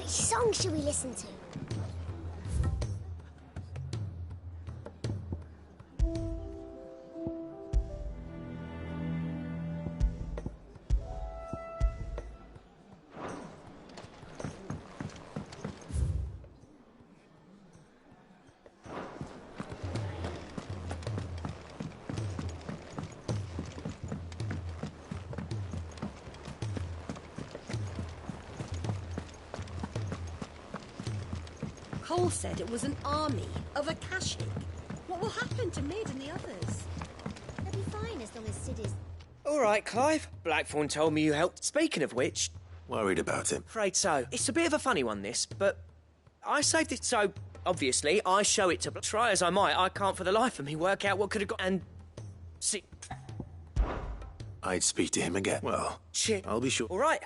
Which song should we listen to? Cole said it was an army of Akashic. What will happen to Mid and the others? They'll be fine as long as Sid is... All right, Clive. Blackthorn told me you helped. Speaking of which... Worried about him? Afraid so. It's a bit of a funny one, this, but... I saved it so... Obviously, I show it to... Try as I might, I can't for the life of me work out what could have got... And... See... I'd speak to him again. Well, Shit. I'll be sure. All right.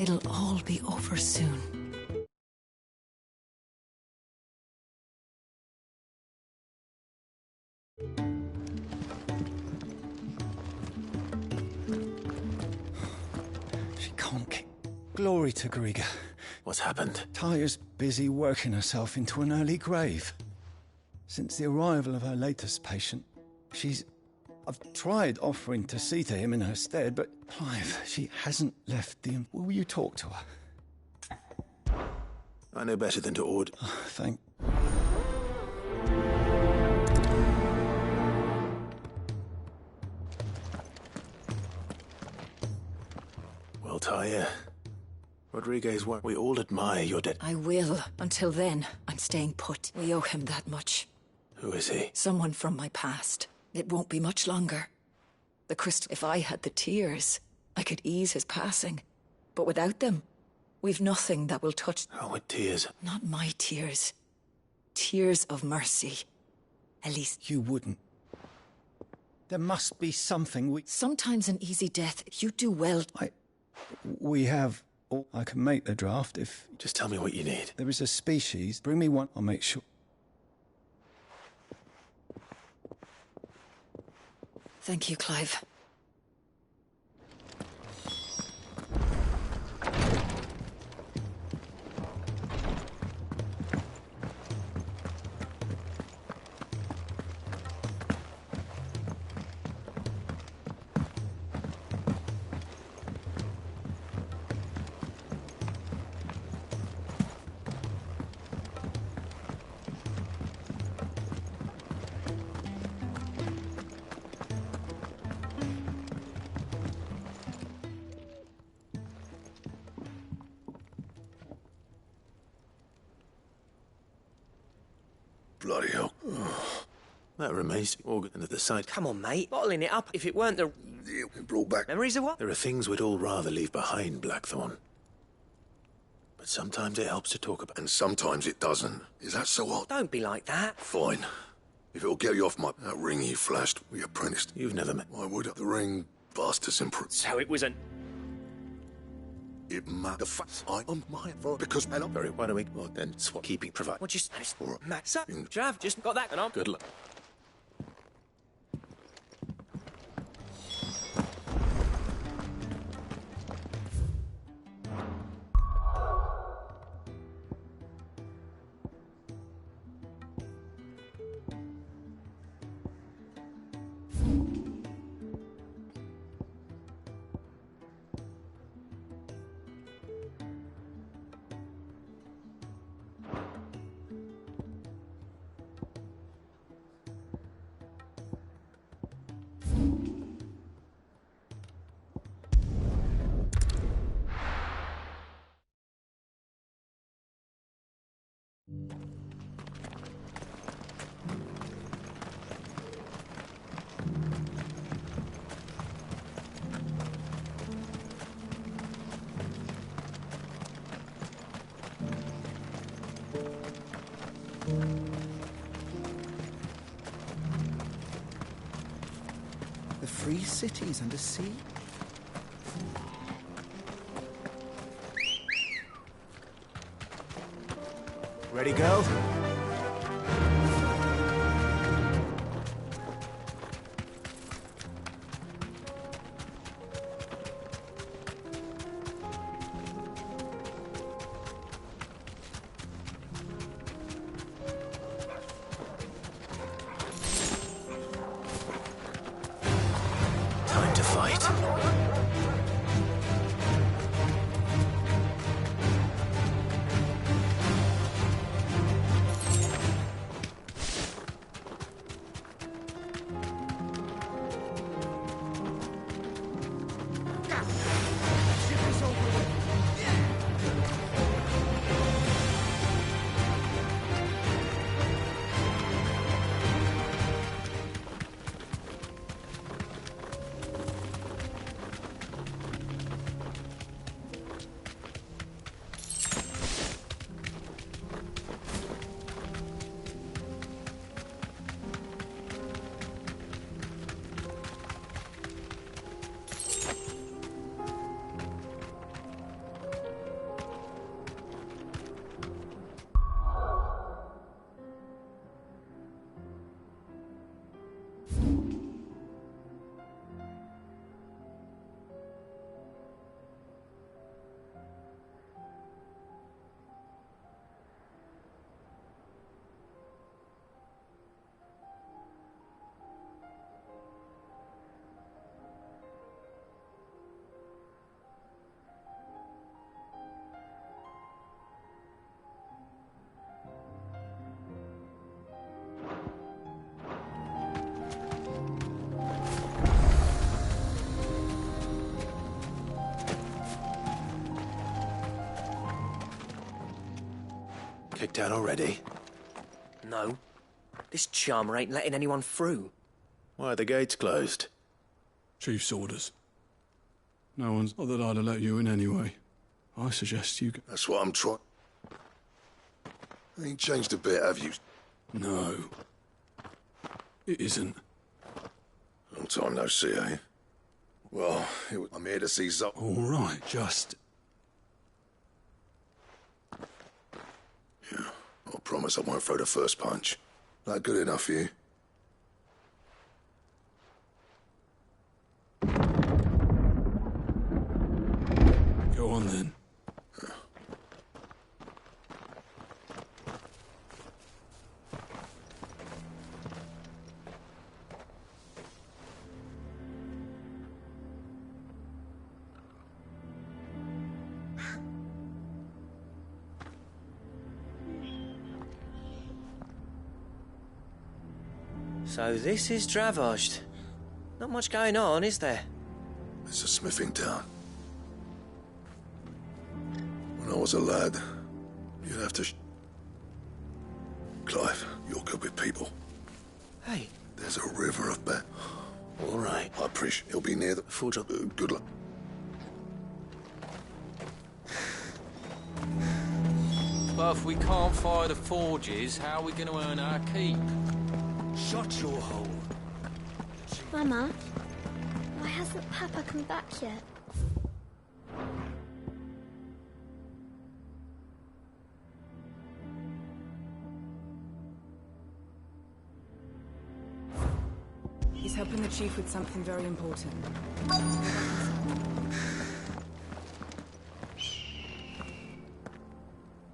It'll all be over soon. She can't keep... Glory to Griga. What's happened? Taya's busy working herself into an early grave. Since the arrival of her latest patient, I've tried offering to see to him in her stead, but Clive, she hasn't left the... Will you talk to her? I know better than to order. Oh, thank... Well, Taya, Rodriguez, we all admire your dead... I will. Until then, I'm staying put. We owe him that much. Who is he? Someone from my past. It won't be much longer. The crystal... If I had the tears, I could ease his passing. But without them, we've nothing that will touch... Oh, with tears. Not my tears. Tears of mercy. At least... You wouldn't. There must be something we... Sometimes an easy death, you do well... We have... I can make the draft if... Just tell me what you need. There is a species. Bring me one, I'll make sure... Thank you, Clive. Bloody hell. That remains organ at the side. Come on, mate. Bottling it up. If it weren't the... It brought back... Memories of what? There are things we'd all rather leave behind, Blackthorn. But sometimes it helps to talk about... And sometimes it doesn't. Is that so odd? Don't be like that. Fine. If it'll get you off my... That ring you flashed, we apprenticed. You've never met... I would have the ring vast as imprint. So it was an... It the facts I am my for because Bella. Very, why don't we... Well, then, swap keeping provide. What just... All right. Max up. Trav, just got that and on. Good luck. The free cities under sea? Ready, girl? Time to fight. Kicked out already? No. This charmer ain't letting anyone through. Why are the gates closed? Chief's orders. No one's... Not that I'd have let you in anyway. I suggest you... That's what I'm trying. Ain't changed a bit, have you? No. It isn't. Long time no see, eh? Well, I'm here to see Zop. All right, just... Yeah, I promise I won't throw the first punch. That good enough for you? Go on then. So this is Dravosht. Not much going on, is there? It's a smithing town. When I was a lad, you'd have to... Clive, you're good with people. Hey. There's a river of bet. All right. I appreciate he'll be near the... Full job. Good luck. But if we can't fire the forges, how are we going to earn our keep? Shut your hole. Mama, why hasn't Papa come back yet? He's helping the chief with something very important.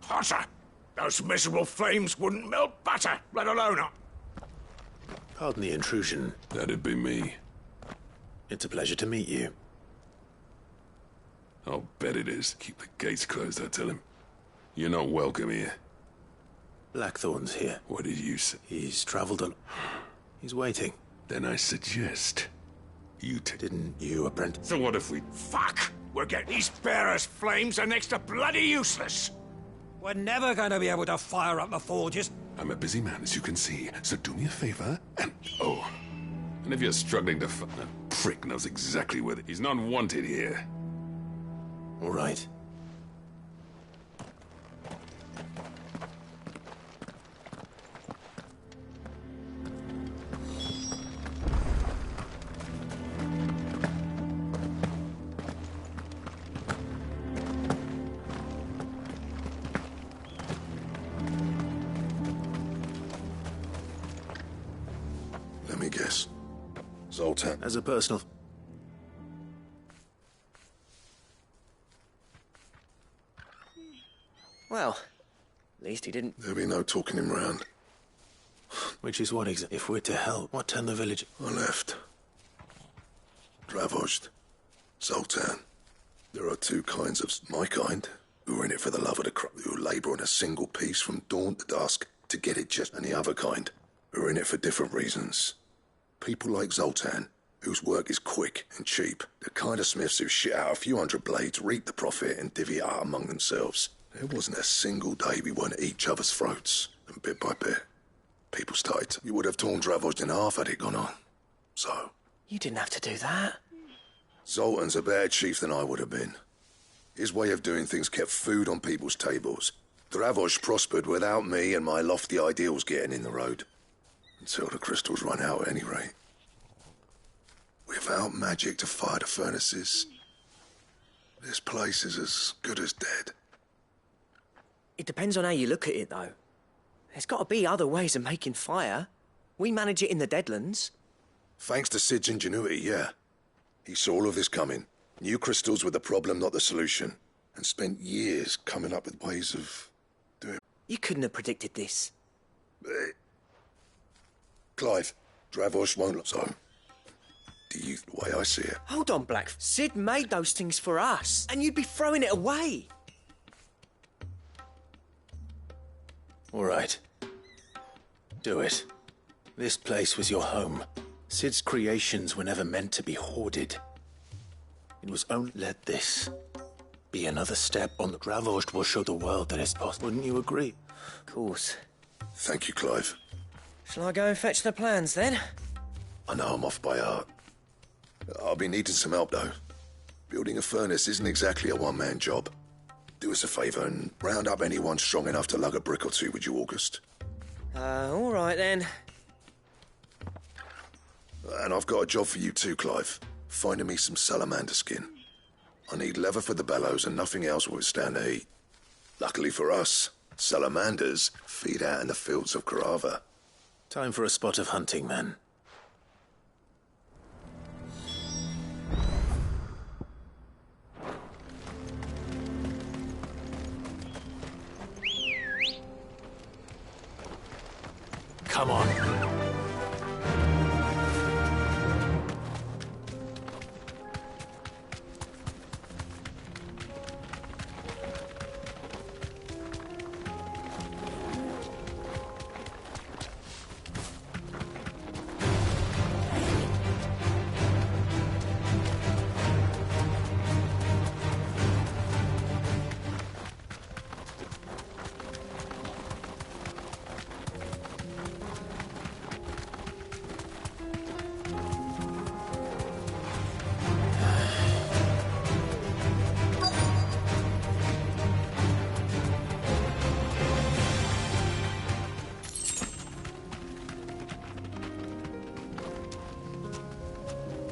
Hotter! Those miserable flames wouldn't melt butter, let alone... Pardon the intrusion. That'd be me. It's a pleasure to meet you. I'll bet it is. Keep the gates closed, I tell him. You're not welcome here. Blackthorn's here. What did you say? He's travelled a... He's waiting. Then I suggest you Didn't you, apprentice? So what if we... Fuck! We're getting... These bearers' flames are next to bloody useless! We're never going to be able to fire up the forges. I'm a busy man, as you can see, so do me a favor and... Oh. And if you're struggling to that prick knows exactly where... He's not wanted here. All right. Let me guess. Zoltan. As a personal... Well, at least he didn't... There'll be no talking him round. Which is what exactly? If we're to help, what turned the village... I left. Dravozd. Zoltan. There are two kinds of my kind, who are in it for the love of the crop, who labour on a single piece from dawn to dusk to get it just, and the other kind, who are in it for different reasons. People like Zoltan, whose work is quick and cheap, the kind of smiths who shit out a few hundred blades, reap the profit, and divvy it out among themselves. There wasn't a single day we weren't at each other's throats, and bit by bit, people started. You would have torn Dravozd in half had it gone on. So... You didn't have to do that. Zoltan's a better chief than I would have been. His way of doing things kept food on people's tables. Dravozd prospered without me and my lofty ideals getting in the road. Until the crystals run out at any rate. Without magic to fire the furnaces, this place is as good as dead. It depends on how you look at it, though. There's got to be other ways of making fire. We manage it in the Deadlands. Thanks to Sid's ingenuity, yeah. He saw all of this coming. Knew crystals were the problem, not the solution. And spent years coming up with ways of doing... You couldn't have predicted this. Clive, Dravozd won't... So, do you... the way I see it... Hold on, Black. Sid made those things for us, and you'd be throwing it away. All right. Do it. This place was your home. Sid's creations were never meant to be hoarded. It was only... Let this be another step on the... Dravozd will show the world that it's possible. Wouldn't you agree? Of course. Thank you, Clive. Shall I go and fetch the plans, then? I know I'm off by heart. I'll be needing some help, though. Building a furnace isn't exactly a one-man job. Do us a favour and round up anyone strong enough to lug a brick or two, would you, August? All right, then. And I've got a job for you too, Clive. Finding me some salamander skin. I need leather for the bellows and nothing else will withstand the heat. Luckily for us, salamanders feed out in the fields of Karava. Time for a spot of hunting, then. Come on.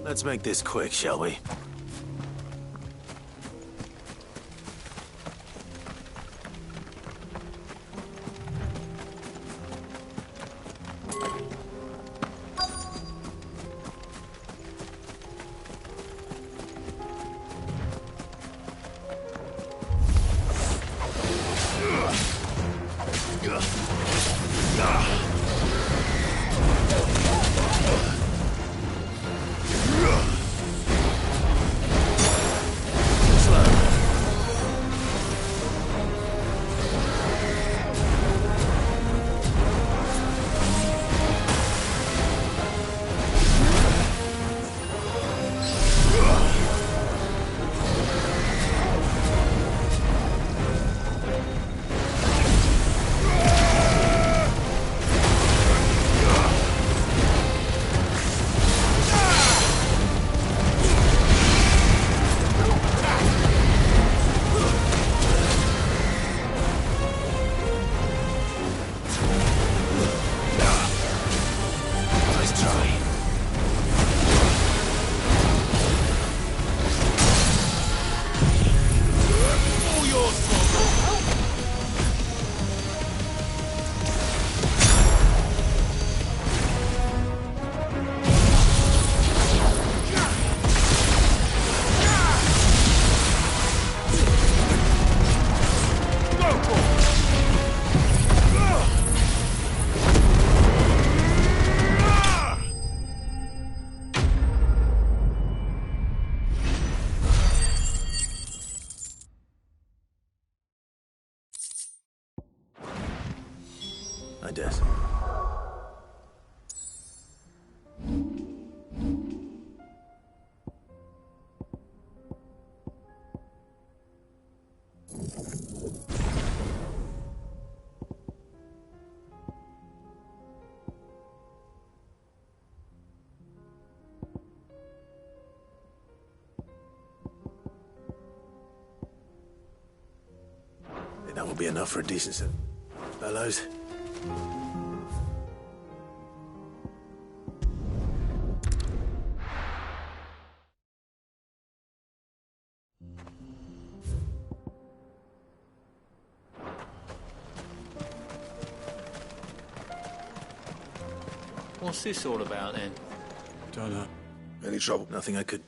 Let's make this quick, shall we? Yes. That will be enough for a decent set. Bellows. What's this all about then? Don't know. Any trouble? Nothing I could...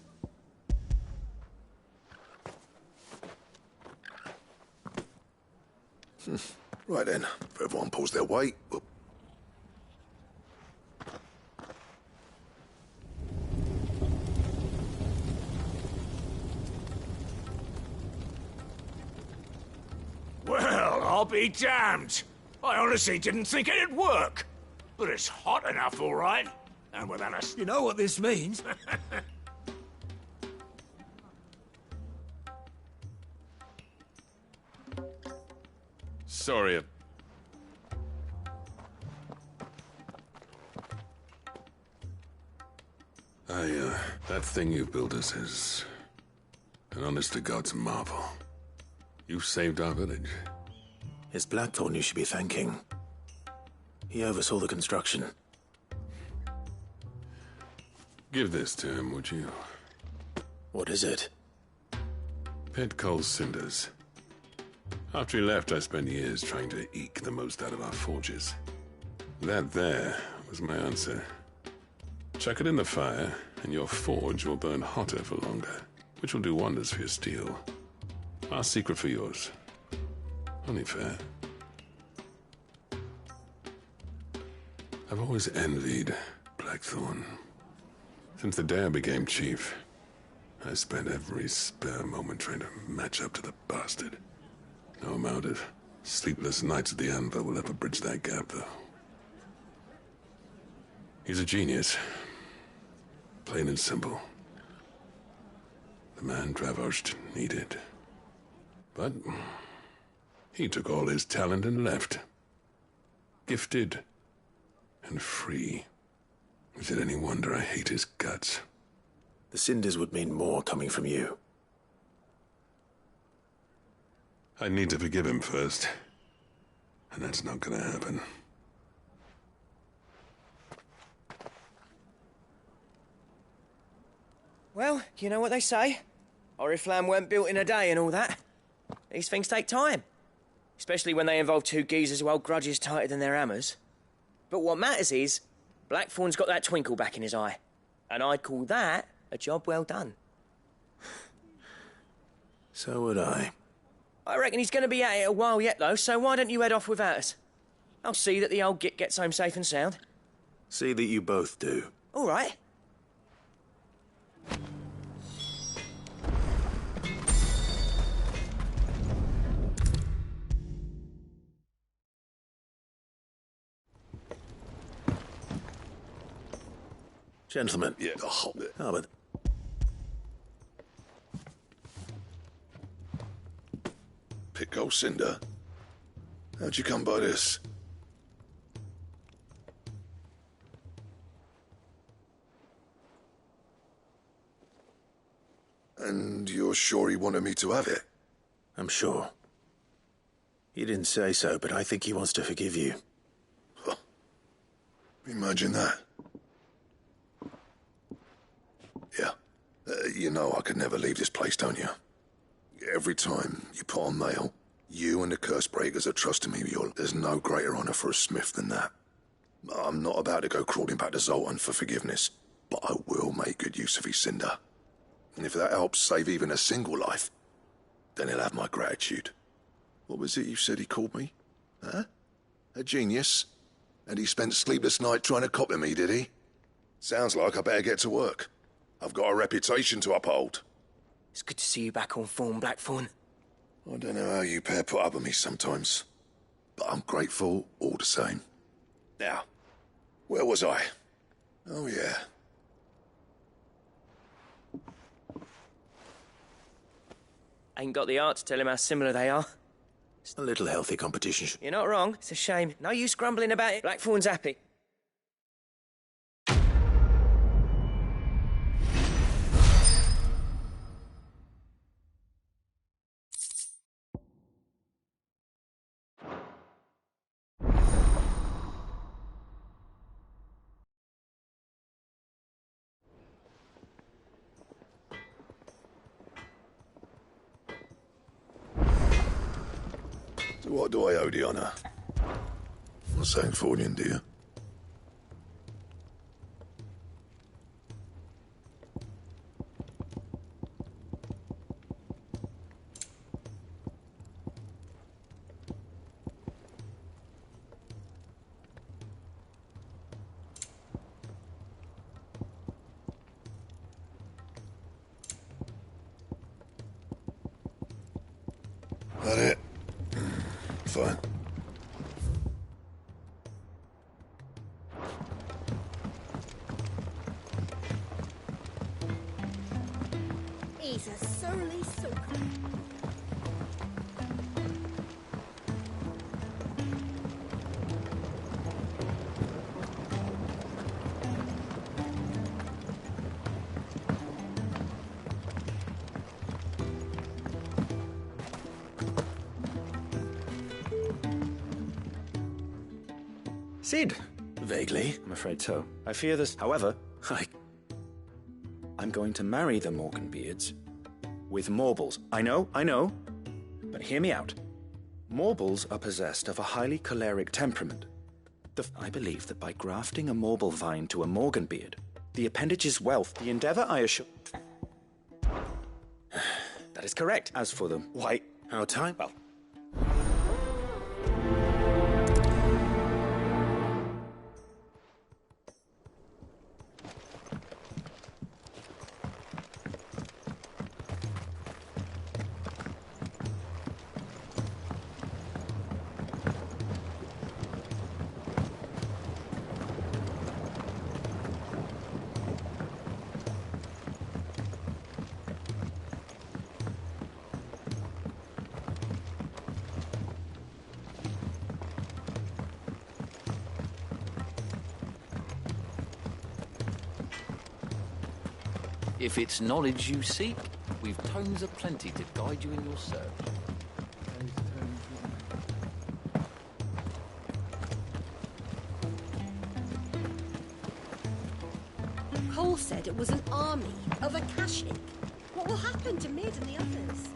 Right then, if everyone pulls their weight, we'll... Well, I'll be damned. I honestly didn't think it'd work. But it's hot enough, all right. And without us... You know what this means? Sorry. That thing you built us is an honest-to-God's marvel. You've saved our village. It's Blackthorn you should be thanking. He oversaw the construction. Give this to him, would you? What is it? Pet Cole's cinders. After he left, I spent years trying to eke the most out of our forges. That there was my answer. Chuck it in the fire, and your forge will burn hotter for longer, which will do wonders for your steel. Our secret for yours. Only fair. I've always envied Blackthorn. Since the day I became chief, I spent every spare moment trying to match up to the bastard. No amount of sleepless nights at the anvil will ever bridge that gap, though. He's a genius. Plain and simple. The man Dravost needed. But he took all his talent and left. Gifted and free. Is it any wonder I hate his guts? The cinders would mean more coming from you. I need to forgive him first. And that's not gonna happen. Well, you know what they say. Oriflamme weren't built in a day and all that. These things take time. Especially when they involve two geezers who hold grudges tighter than their hammers. But what matters is, Blackthorn's got that twinkle back in his eye. And I'd call that a job well done. So would I. I reckon he's going to be at it a while yet, though, so why don't you head off without us? I'll see that the old git gets home safe and sound. See that you both do. All right. Gentlemen. Yeah, the whole... Oh, but... Pico Cinder? How'd you come by this? And you're sure he wanted me to have it? I'm sure. He didn't say so, but I think he wants to forgive you. Huh. Imagine that. Yeah. You know I could never leave this place, don't you? Every time you put on mail, you and the curse breakers are trusting me. There's no greater honor for a smith than that. I'm not about to go crawling back to Zoltan for forgiveness, but I will make good use of his cinder. And if that helps save even a single life, then he'll have my gratitude. What was it you said he called me? Huh? A genius? And he spent sleepless night trying to copy me, did he? Sounds like I better get to work. I've got a reputation to uphold. It's good to see you back on form, Blackthorn. I don't know how you pair put up with me sometimes, but I'm grateful all the same. Now, where was I? Oh, yeah. Ain't got the art to tell him how similar they are. A little healthy competition. You're not wrong. It's a shame. No use grumbling about it. Blackthorn's happy. So what do I owe the honour? Not saying Fornian, do you? That it? Fine. He's a surly soaker. Sid? Vaguely. I'm afraid so. I fear this. However, I'm going to marry the Morganbeards with Morbles. I know, but hear me out. Morbles are possessed of a highly choleric temperament. I believe that by grafting a Morble vine to a Morganbeard, the appendage's wealth, the endeavor I assure... That is correct. As for them, why... Our time? Well... If it's knowledge you seek, we've tomes aplenty to guide you in your search. Cole said it was an army of Akashic. What will happen to Mid and the others?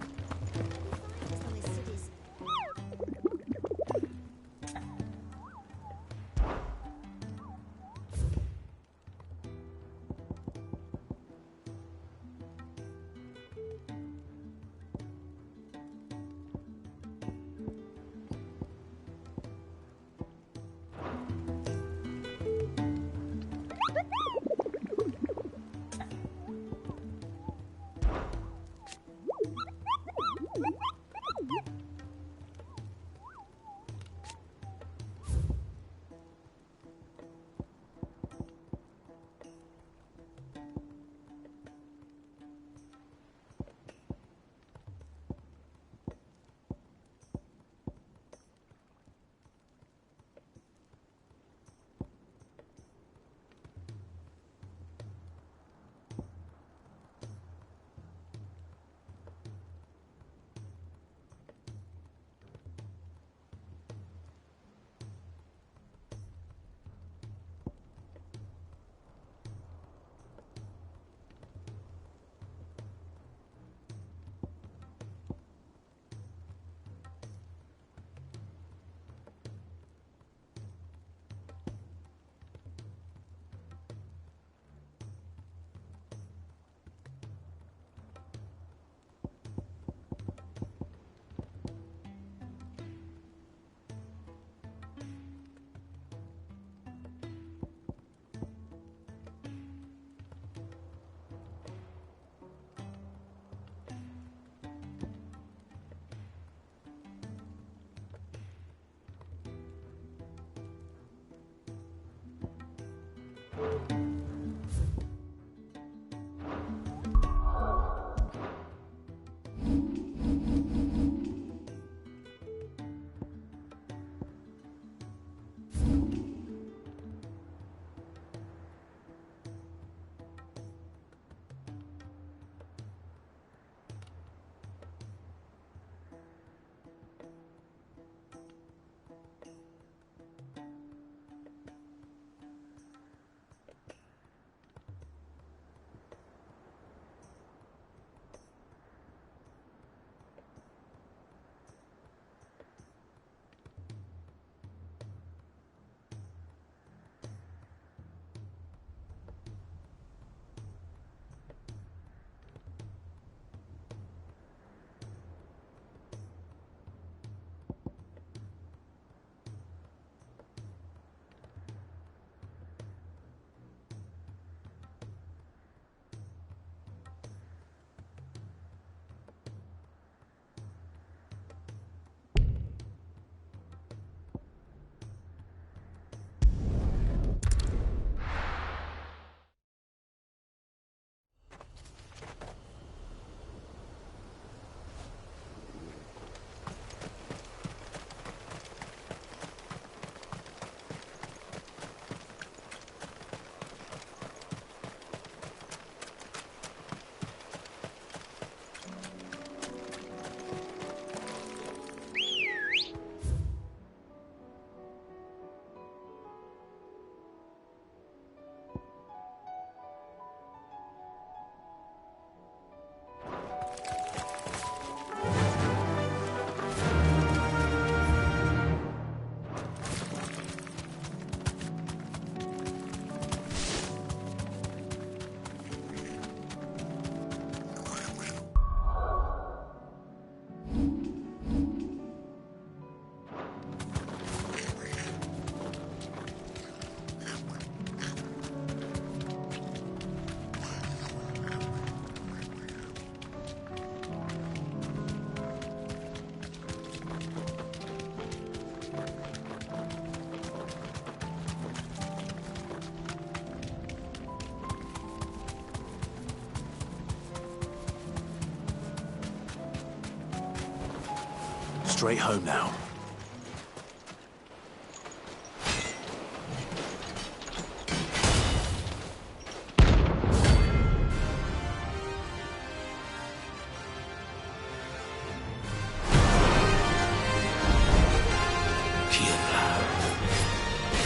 Straight home now.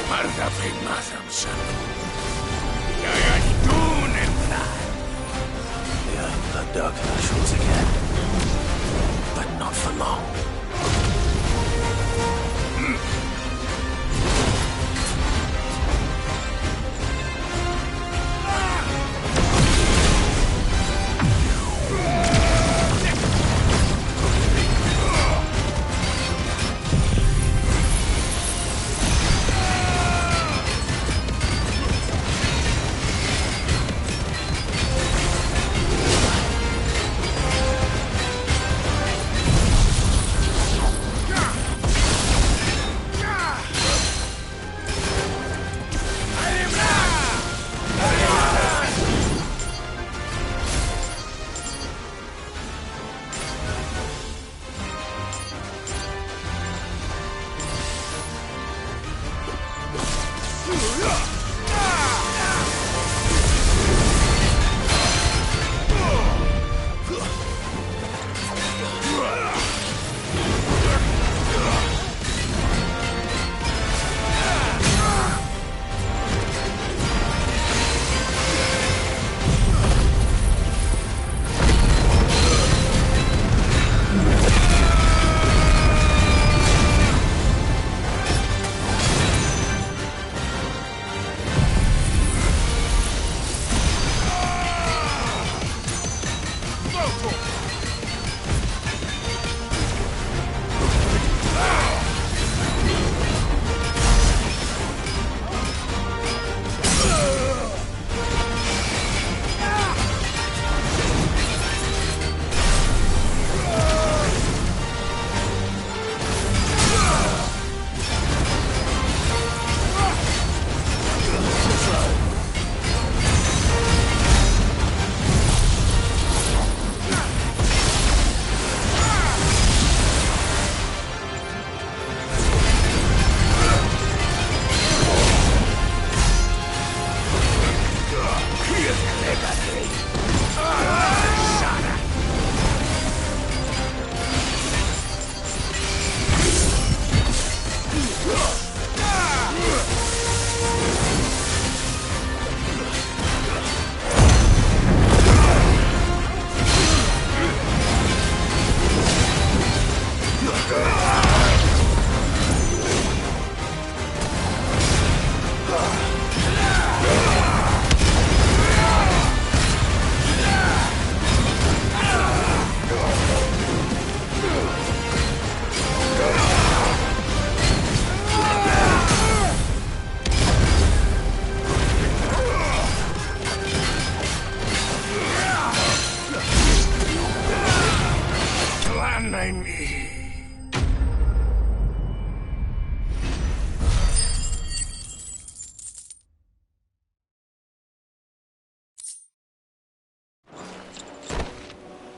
Guarda firmata, santo. Yagadun and The Iron Blood dug our shores again. But not for long.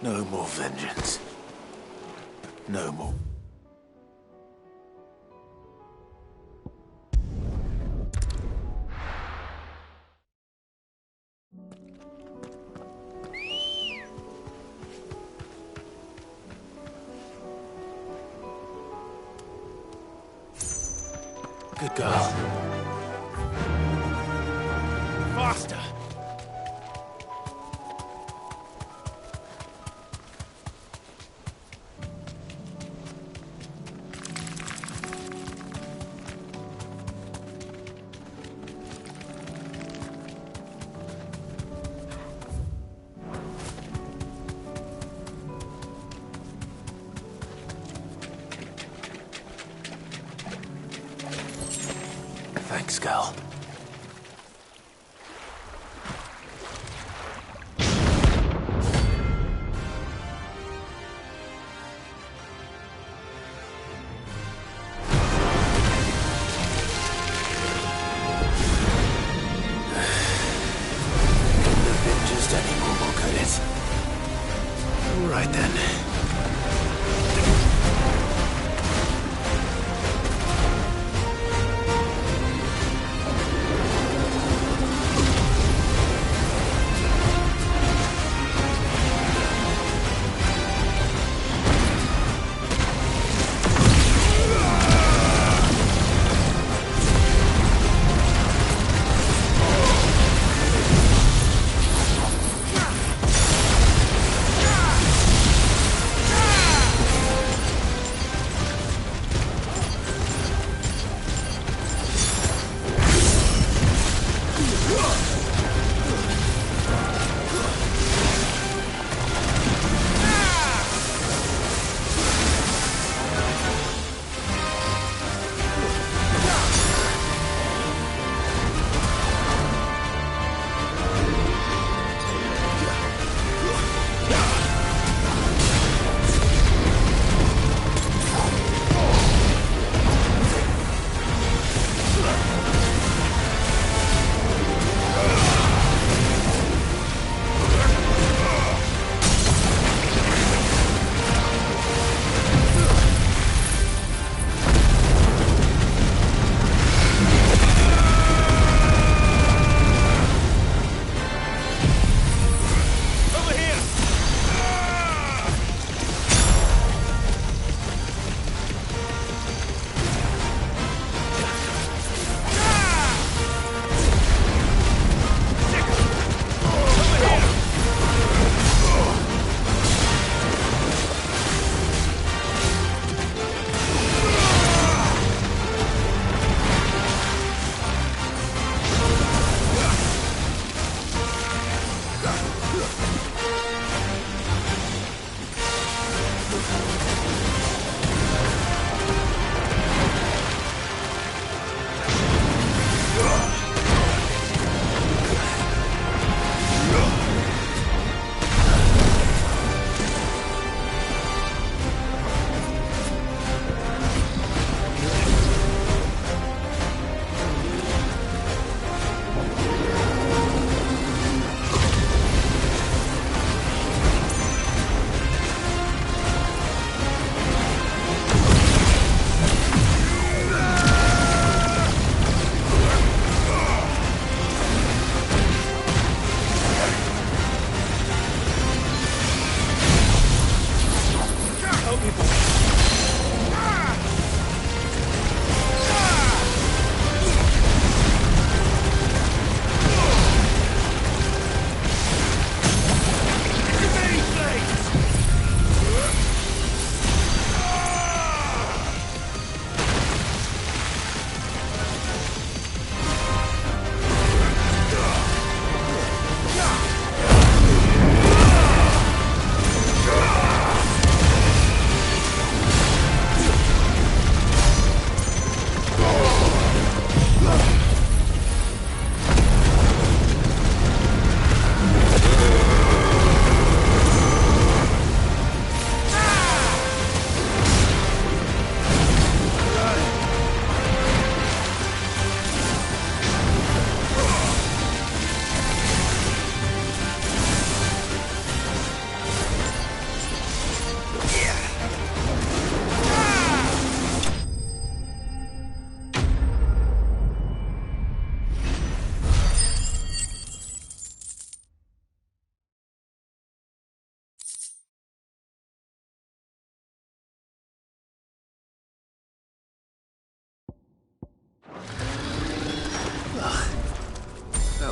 No more vengeance. No more. Good girl. Faster! Thanks, girl. Right then.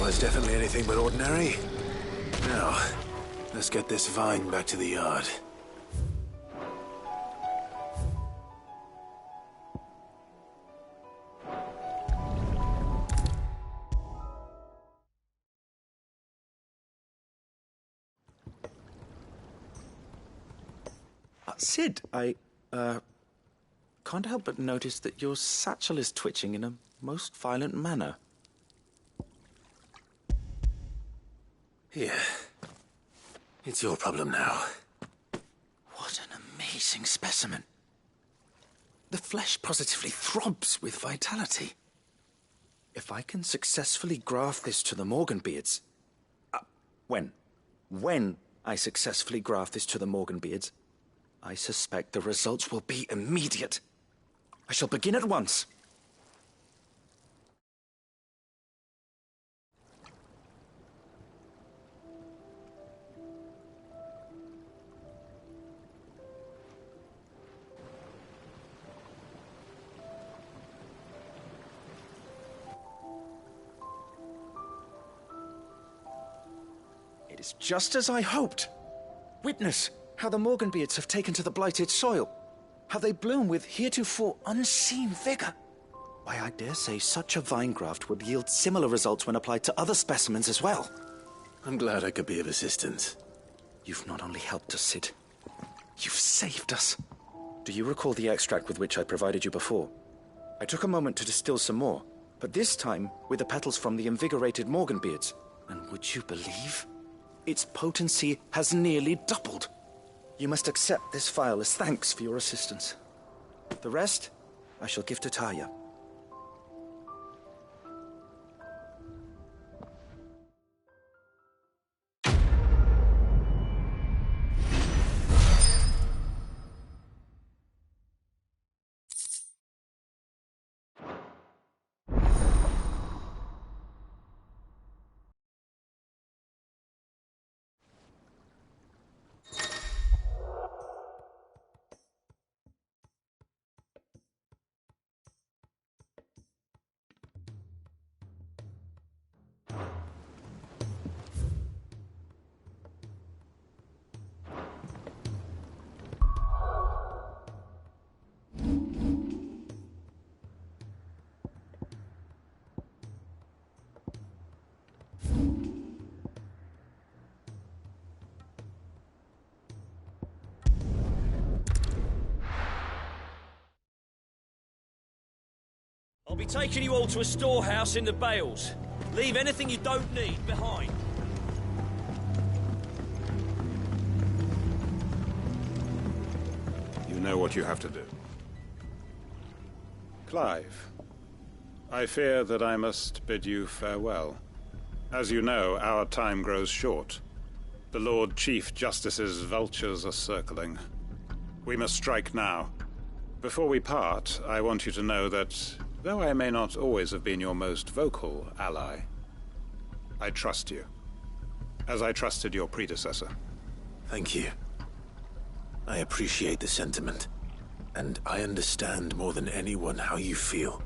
Well, it's definitely anything but ordinary. Now, let's get this vine back to the yard. Sid, I can't help but notice that your satchel is twitching in a most violent manner. Here. It's your problem now. What an amazing specimen. The flesh positively throbs with vitality. If I can successfully graft this to the Morganbeards... When I successfully graft this to the Morganbeards, I suspect the results will be immediate. I shall begin at once. It is just as I hoped. Witness how the Morganbeards have taken to the blighted soil. How they bloom with heretofore unseen vigor. Why, I dare say such a vine graft would yield similar results when applied to other specimens as well. I'm glad I could be of assistance. You've not only helped us, Sid, you've saved us. Do you recall the extract with which I provided you before? I took a moment to distill some more, but this time with the petals from the invigorated Morganbeards. And would you believe? Its potency has nearly doubled. You must accept this vial as thanks for your assistance. The rest, I shall give to Taya. I'll be taking you all to a storehouse in the Bales. Leave anything you don't need behind. You know what you have to do. Clive, I fear that I must bid you farewell. As you know, our time grows short. The Lord Chief Justice's vultures are circling. We must strike now. Before we part, I want you to know that, though I may not always have been your most vocal ally, I trust you, as I trusted your predecessor. Thank you. I appreciate the sentiment, and I understand more than anyone how you feel.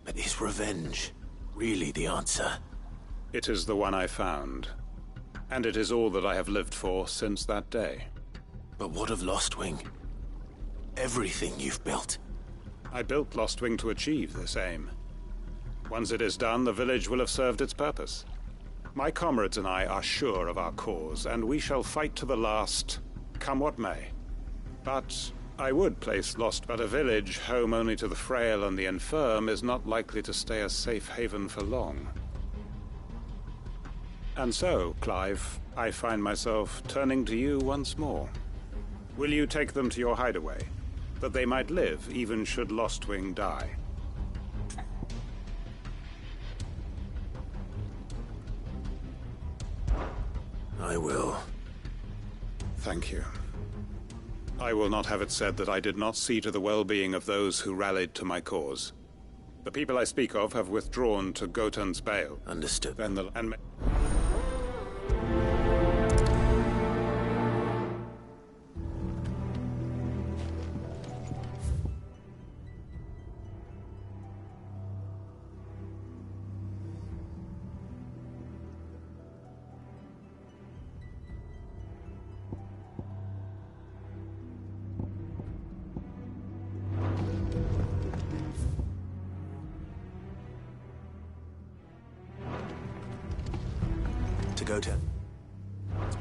But is revenge really the answer? It is the one I found, and it is all that I have lived for since that day. But what of Lostwing? Everything you've built. I built Lostwing to achieve this aim. Once it is done, the village will have served its purpose. My comrades and I are sure of our cause, and we shall fight to the last, come what may. But I would place but a village home only to the frail and the infirm is not likely to stay a safe haven for long. And so, Clive, I find myself turning to you once more. Will you take them to your hideaway, that they might live even should Lostwing die? I will. Thank you. I will not have it said that I did not see to the well-being of those who rallied to my cause. The people I speak of have withdrawn to Gotan's Bale. Understood. go to?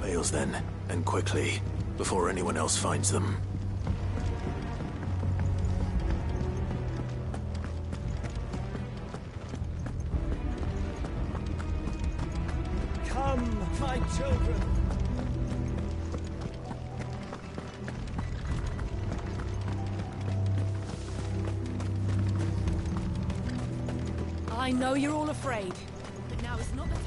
Bales then, and quickly, before anyone else finds them. Come, my children. I know you're all afraid, but now is not the time.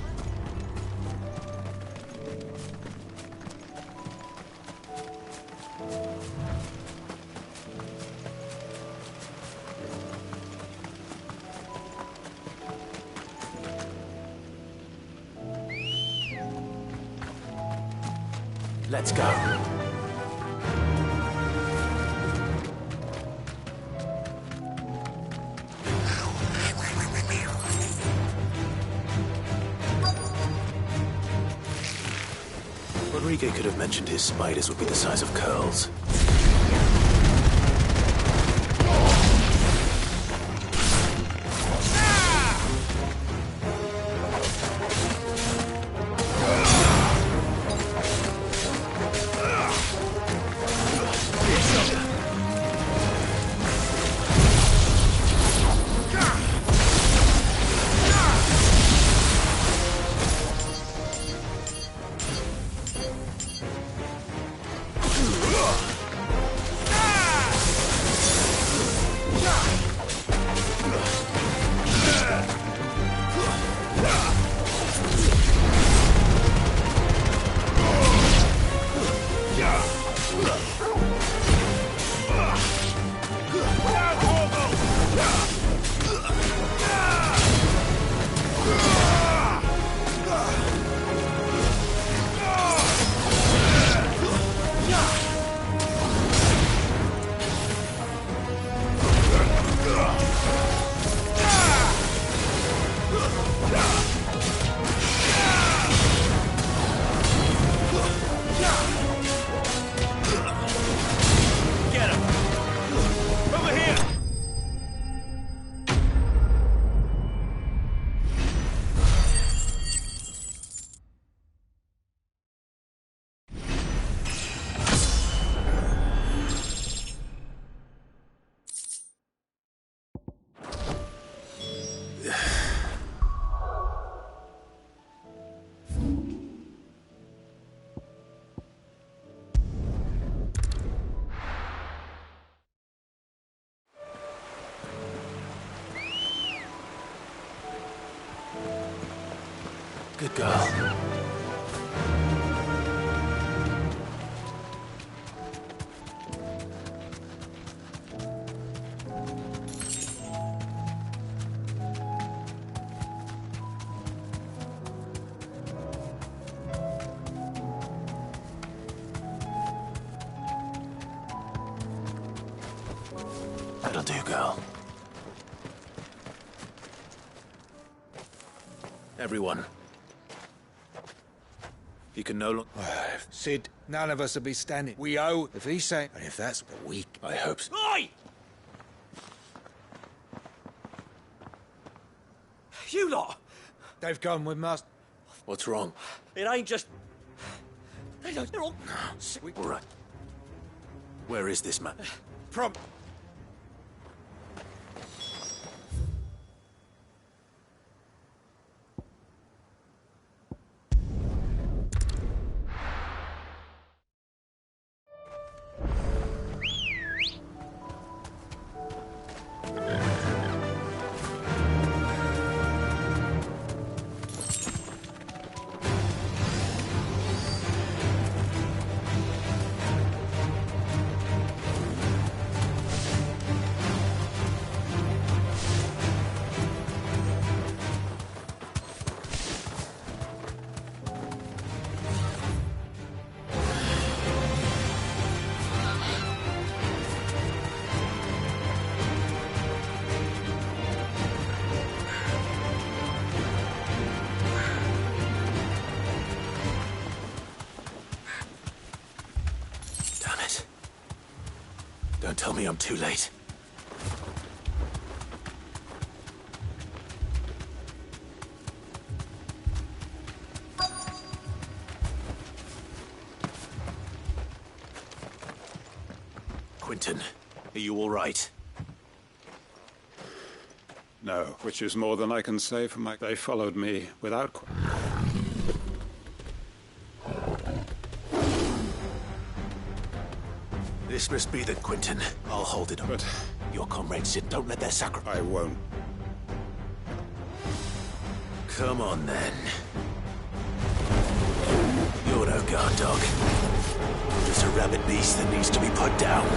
Let's go. Rodrigo could have mentioned his spiders would be the size of curls. Good girl. That'll do, girl. Everyone. You can no longer... Sid, none of us will be standing. We owe... If he's saying... And if that's what we... I hope so. Oi! You lot! They've gone with us. What's wrong? It ain't just... They're all... All right. Where is this man? Don't tell me I'm too late. Quentin? Are you all right? No, which is more than I can say for my... They followed me without... This must be the Quentin. I'll hold it up. But... Your comrades Sid, don't let their sacrifice... I won't. Come on, then. You're no guard dog. Just a rabid beast that needs to be put down.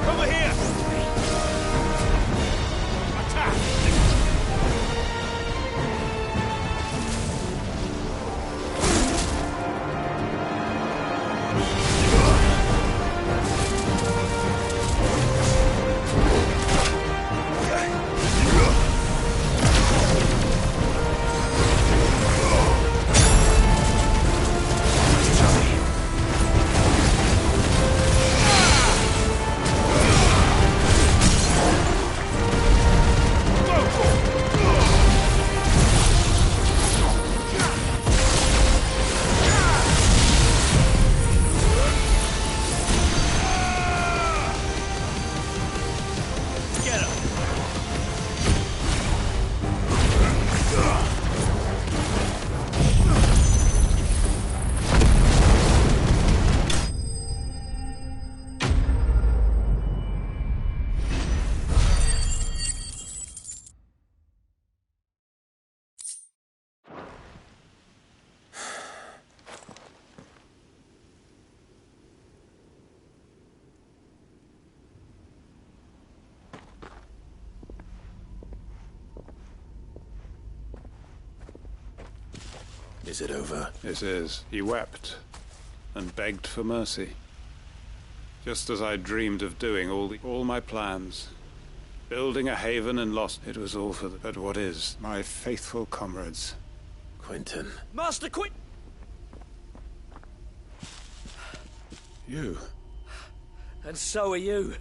Over here! Attack! Is it over? It is. He wept and begged for mercy. Just as I dreamed of doing all my plans. Building a haven and lost. It was all for but what is? My faithful comrades. Quentin. Master Quint... You. And so are you.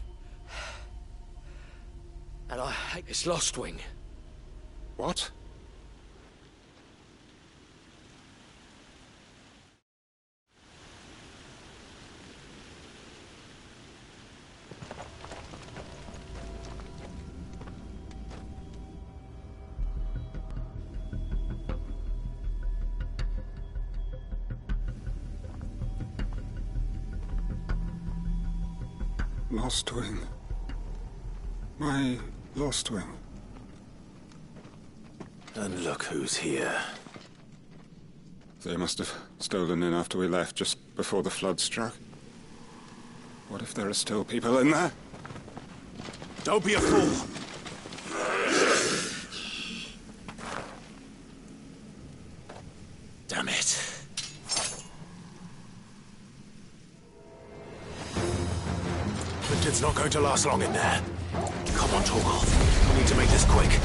And I hate this Lost Wing. What? Lost Wing. My Lost Wing. And look who's here. They must have stolen in after we left, just before the flood struck. What if there are still people in there? Don't be a fool! Damn it. Quentin's not going to last long in there. Come on, Torgal. We need to make this quick.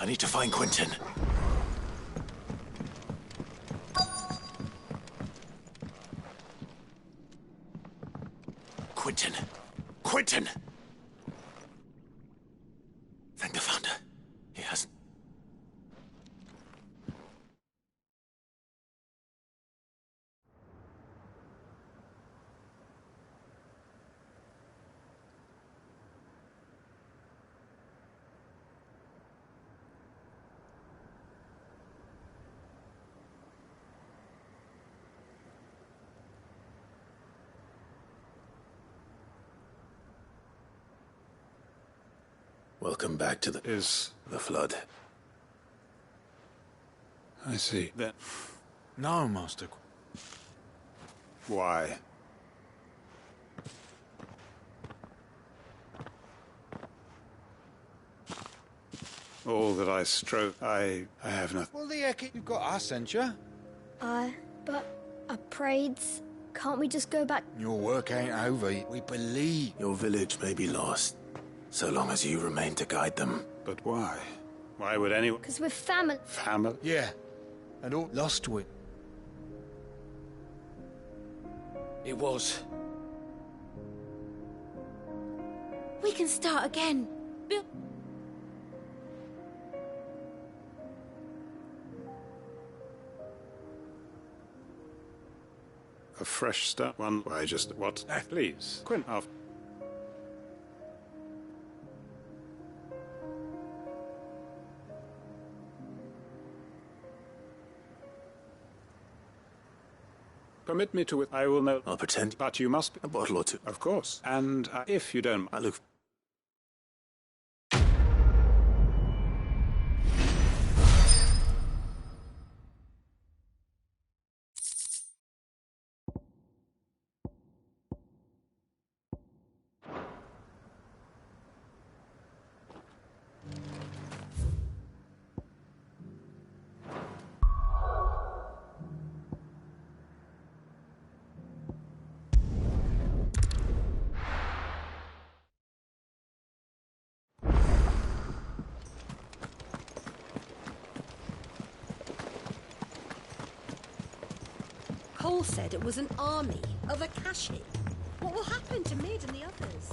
I need to find Quentin. Quentin! Quentin! Thank the Founder. He hasn't. Welcome back to the flood. I see. Then... No, Master. Why? All that I strove, I have nothing. Well, the heck, you've got us, ain't you? But I prayed. Can't we just go back? Your work ain't over. We believe. Your village may be lost, so long as you remain to guide them. But why? Why would anyone... Because we're family. Family? Yeah. And all lost with. It was. We can start again. Bill. A fresh start. One. Why just what? Please, Quint. After. Permit me to. I will know. I'll pretend. But you must. A bottle or two. Of course. And if you don't. I look. Cole said it was an army of Akashic. What will happen to Mid and the others?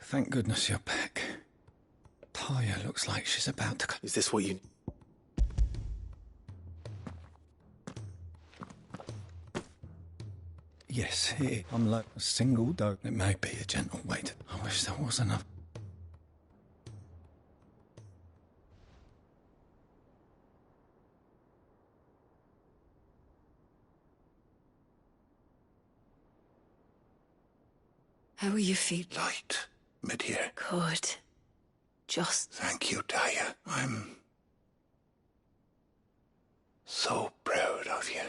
Thank goodness you're back. Taya looks like she's about to... Is this what you... Yes, here. I'm like a single dog. It may be a gentle weight. I wish there was enough. How are you feeling? Light. Mid here. Good. Just... Thank you, Taya. I'm... so proud of you.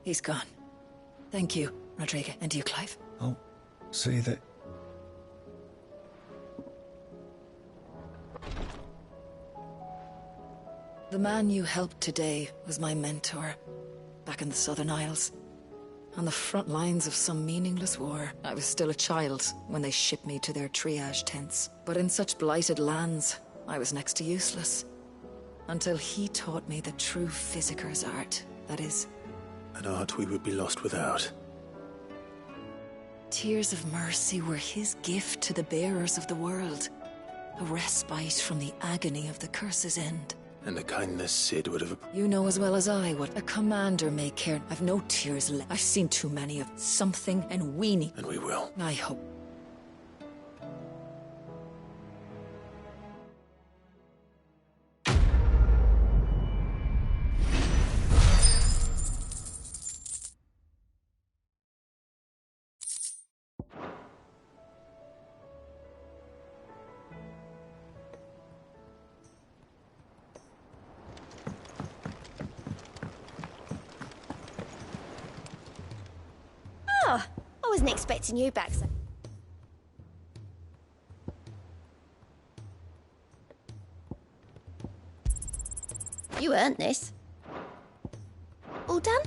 He's gone. Thank you, Rodrigo, and you, Clive. I'll see that... The man you helped today was my mentor, back in the Southern Isles. On the front lines of some meaningless war. I was still a child when they shipped me to their triage tents. But in such blighted lands, I was next to useless. Until he taught me the true physicker's art, that is. An art we would be lost without. Tears of mercy were his gift to the bearers of the world. A respite from the agony of the curse's end. And the kindness Sid would have... You know as well as I what a commander may care. I've no tears left. I've seen too many of something, and we need... And we will. I hope. Oh, I wasn't expecting you back, sir. You earned this. All done?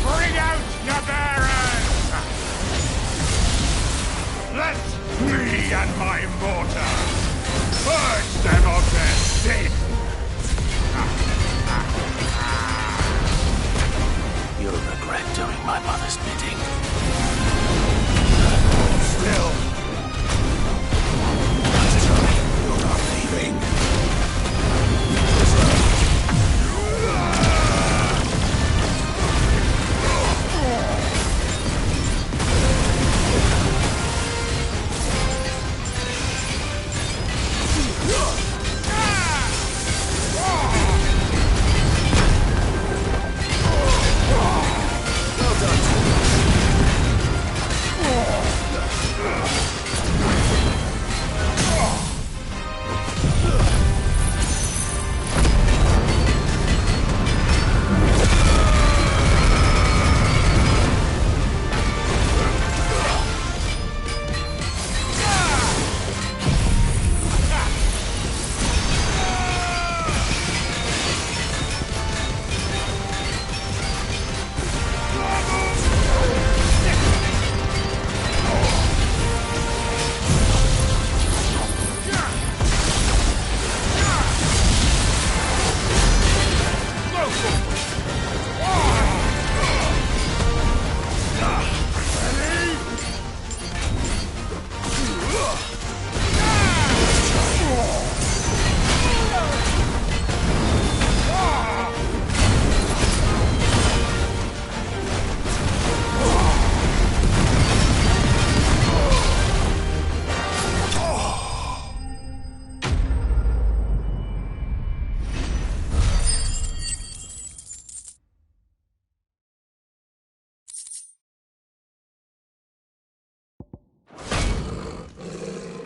Bring out your bearers! Let me and my mortar purge them of their sin! You'll regret doing my mother's bidding. Still, You're not leaving.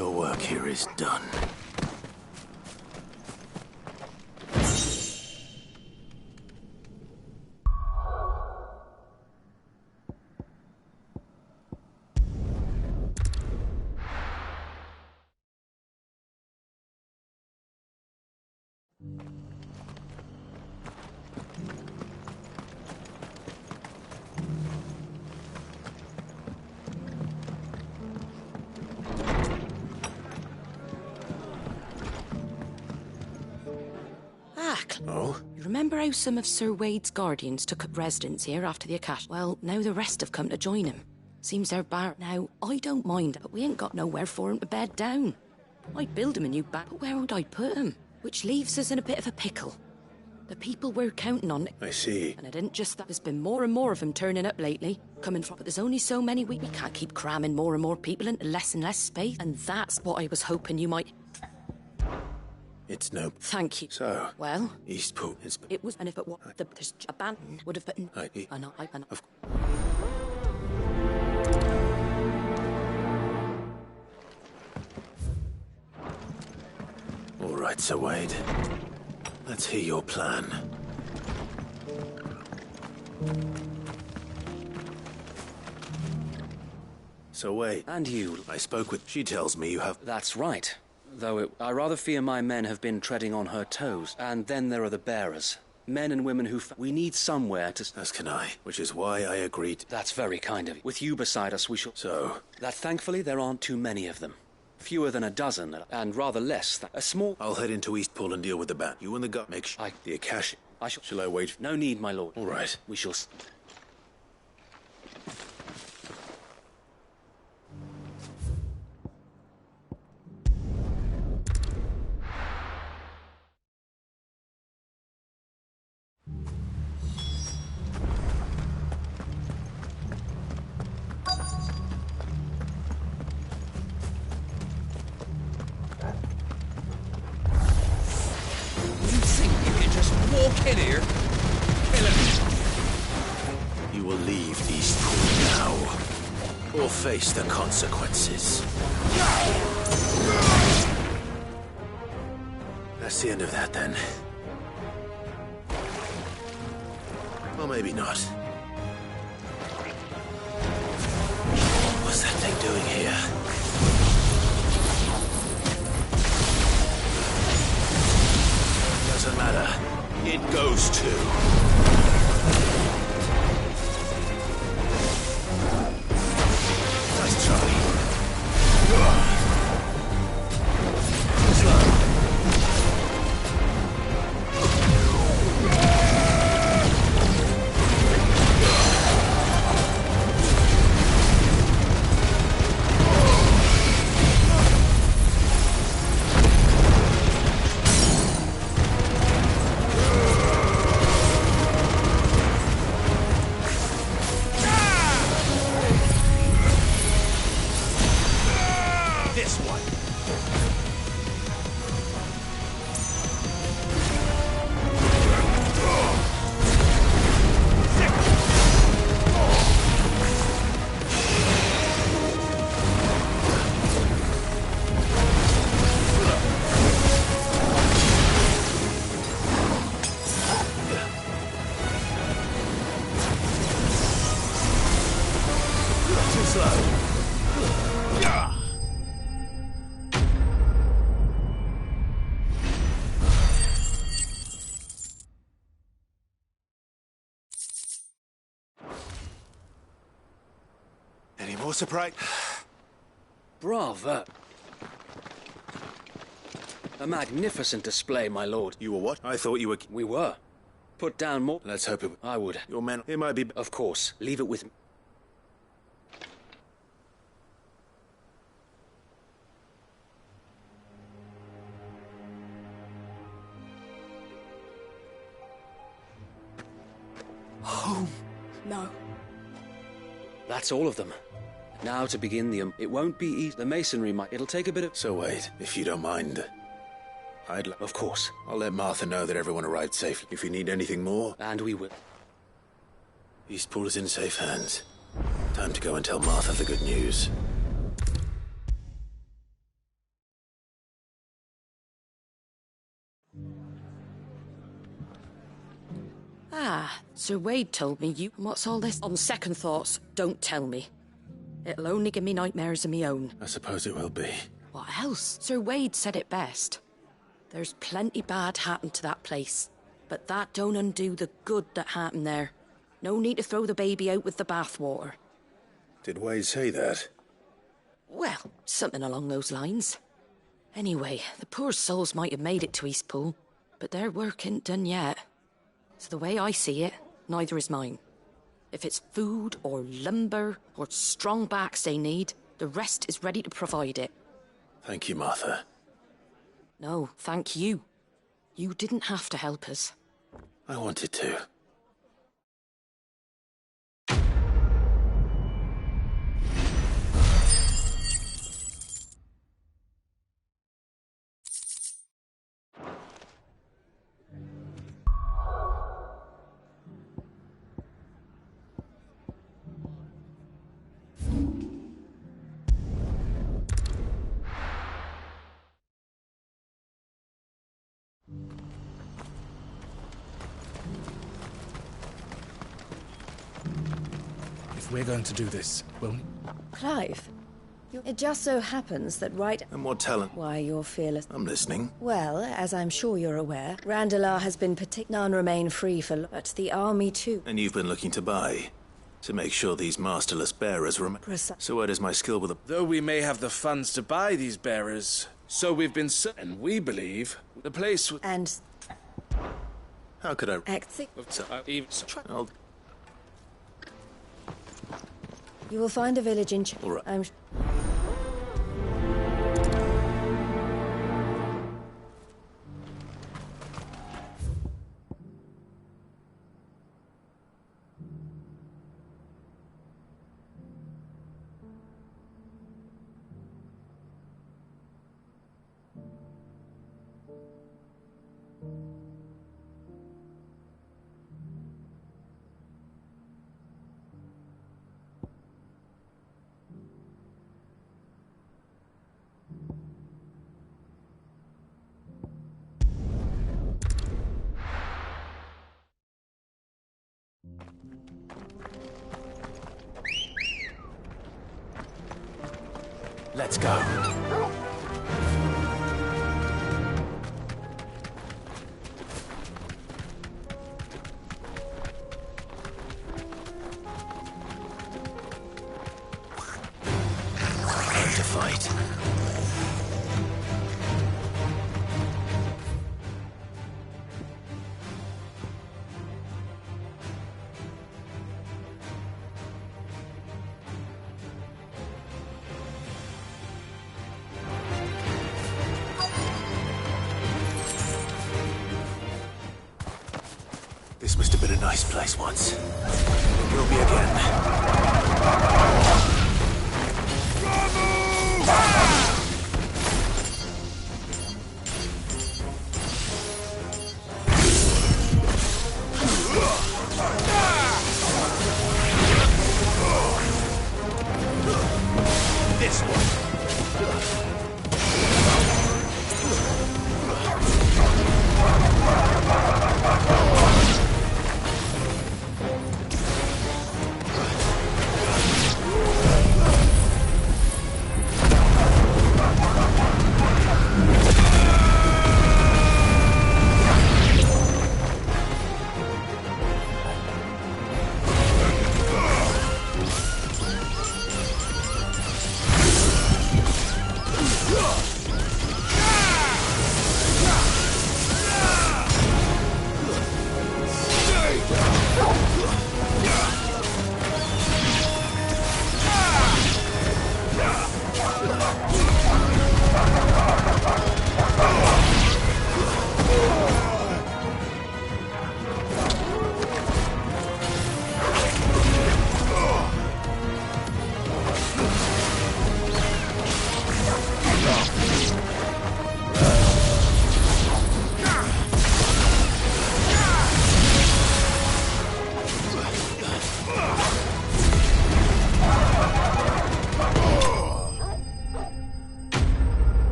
Your work here is done. Oh? You remember how some of Sir Wade's guardians took up residence here after the Akash? Well, now the rest have come to join him. Seems they're bar. Now, I don't mind, but we ain't got nowhere for him to bed down. I'd build him a new back, but where would I put him? Which leaves us in a bit of a pickle. The people we're counting on... I see. And it isn't just that. There's been more and more of them turning up lately, coming from... But there's only so many we can't keep cramming more and more people into less and less space. And that's what I was hoping you might... It's no... Thank you. So... Well... Eastpool is... It was... And if it was... There's a band would have been... Of... All right, Sir Wade. Let's hear your plan. So wait. And you. I spoke with... She tells me you have... That's right. Though I rather fear my men have been treading on her toes. And then there are the bearers. Men and women who... We need somewhere to... As can I. Which is why I agreed... That's very kind of you. With you beside us, we shall... So? That thankfully there aren't too many of them. Fewer than a dozen, and rather less than... A small... I'll head into Eastpool and deal with the bat. You and the gut make sure... The Akash... I shall... Shall I wait? No need, my lord. All right. We shall... Walk in here. Kill him. You will leave Eastpool now, or face the consequences. That's the end of that, then. Or maybe not. What's that thing doing here? Doesn't matter. It goes to... Nice try. Any more surprise? Bravo. A magnificent display, my lord. You were what? I thought you were... We were. Put down more... Let's hope it... I would. Your men... It might be... Of course. Leave it with me. Home. No. That's all of them. Now to begin the... It won't be easy. The masonry might... It'll take a bit of... So wait, if you don't mind... Of course. I'll let Martha know that everyone arrived safely. If you need anything more... And we will. Eastpool is in safe hands. Time to go and tell Martha the good news. Ah, Sir Wade told me you... What's all this? On second thoughts, don't tell me. It'll only give me nightmares of me own. I suppose it will be. What else? Sir Wade said it best. There's plenty bad happened to that place, but that don't undo the good that happened there. No need to throw the baby out with the bathwater. Did Wade say that? Well, something along those lines. Anyway, the poor souls might have made it to Eastpool, but their work ain't done yet. So the way I see it, neither is mine. If it's food or lumber or strong backs they need, the rest is ready to provide it. Thank you, Martha. No, thank you. You didn't have to help us. I wanted to. If we're going to do this, we'll... Clive, it just so happens that right... And what talent? Why, you're fearless. I'm listening. Well, as I'm sure you're aware, Randalar has been none remain free for... But the army too. And you've been looking to buy? To make sure these masterless bearers remain... So where does my skill with the... Though we may have the funds to buy these bearers, so we've been... And we believe the place... And... How could I... I'll... You will find a village in... All right. I'm... Let's go. Time to fight. This must have been a nice place once. It will be again. This one.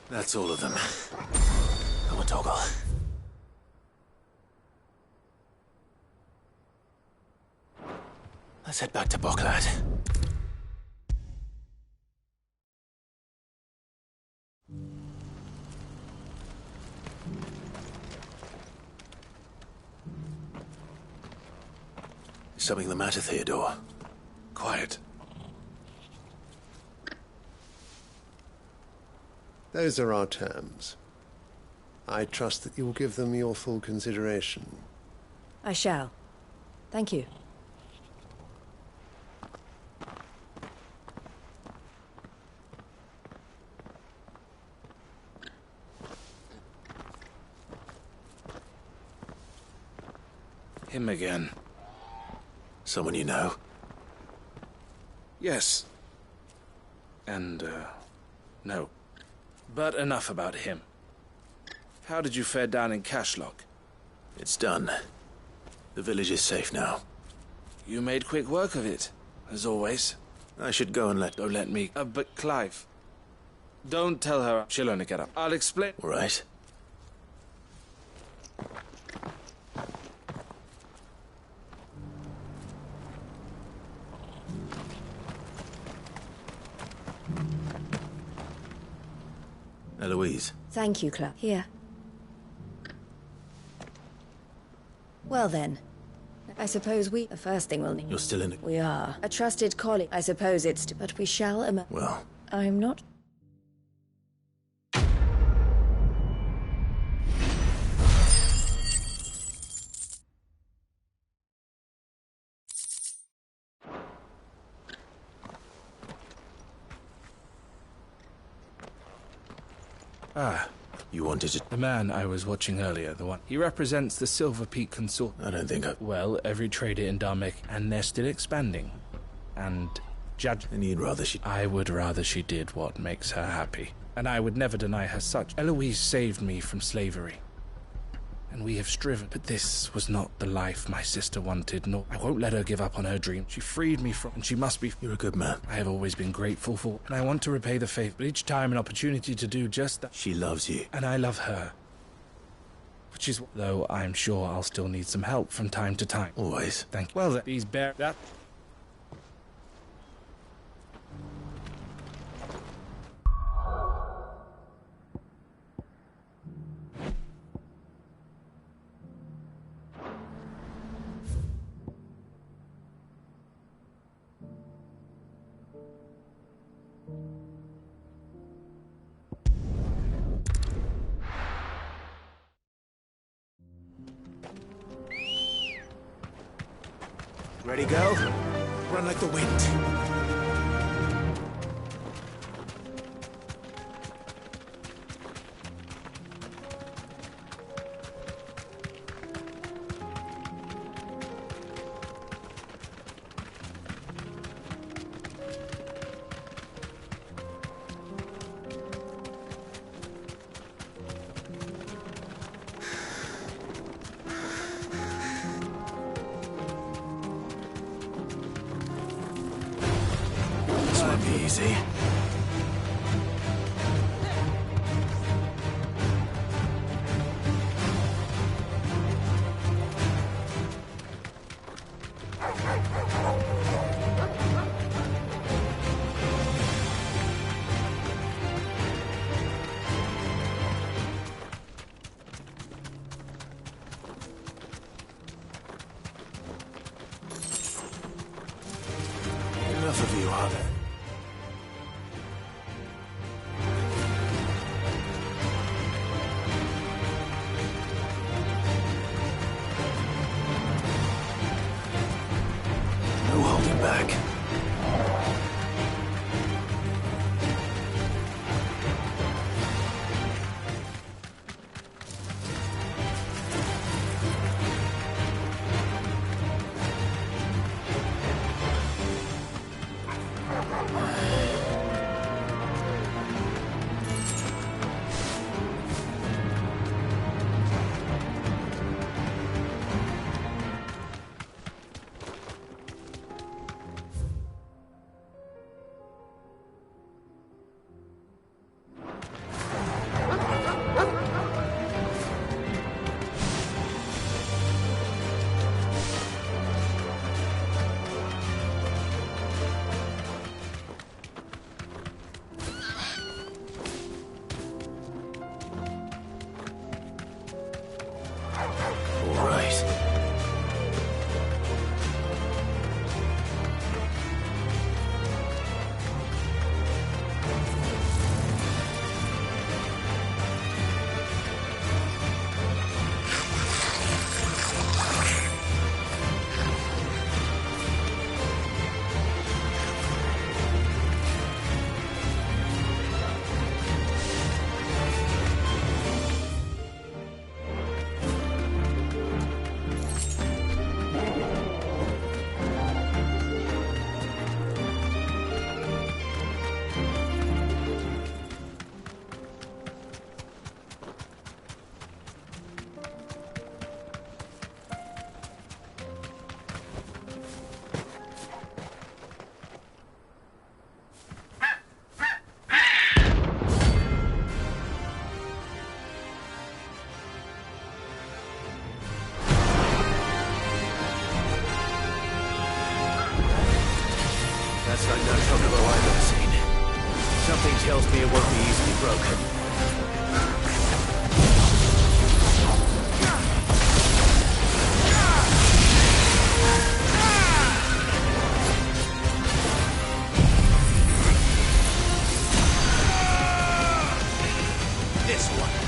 That's all of them. Come on, Toggle. Let's head back to Boklad. Is something the matter, Theodore? Quiet. Those are our terms. I trust that you'll give them your full consideration. I shall. Thank you. Him again. Someone you know? Yes. And, no. But enough about him. How did you fare down in Cashlock? It's done. The village is safe now. You made quick work of it, as always. I should go and Don't let me... but Clive... Don't tell her. She'll only get up. I'll explain... All right. Eloise. Thank you, Club. Here. Well then, I suppose the first thing we'll need... You're still in it? We are. A trusted colleague. I suppose it's... But we shall... Well... I'm not... Ah. You wanted to... The man I was watching earlier, the one. He represents the Silver Peak Consort. I don't think I... Well, every trader in Darmek, and they're still expanding. And judge... And you'd rather she... I would rather she did what makes her happy. And I would never deny her such. Eloise saved me from slavery. And we have striven. But this was not the life my sister wanted, nor... I won't let her give up on her dream. She freed me from... And she must be... You're a good man. I have always been grateful for... And I want to repay the faith. But each time an opportunity to do just that... She loves you. And I love her. Which is... Though I'm sure I'll still need some help from time to time. Always. Thank you. Well then, these bear... That... Ready, go? Run like the wind. Easy. Enough of you, are there? No holding back. Looks like no stronger bow I've ever seen. Something tells me it won't be easily broken. This one.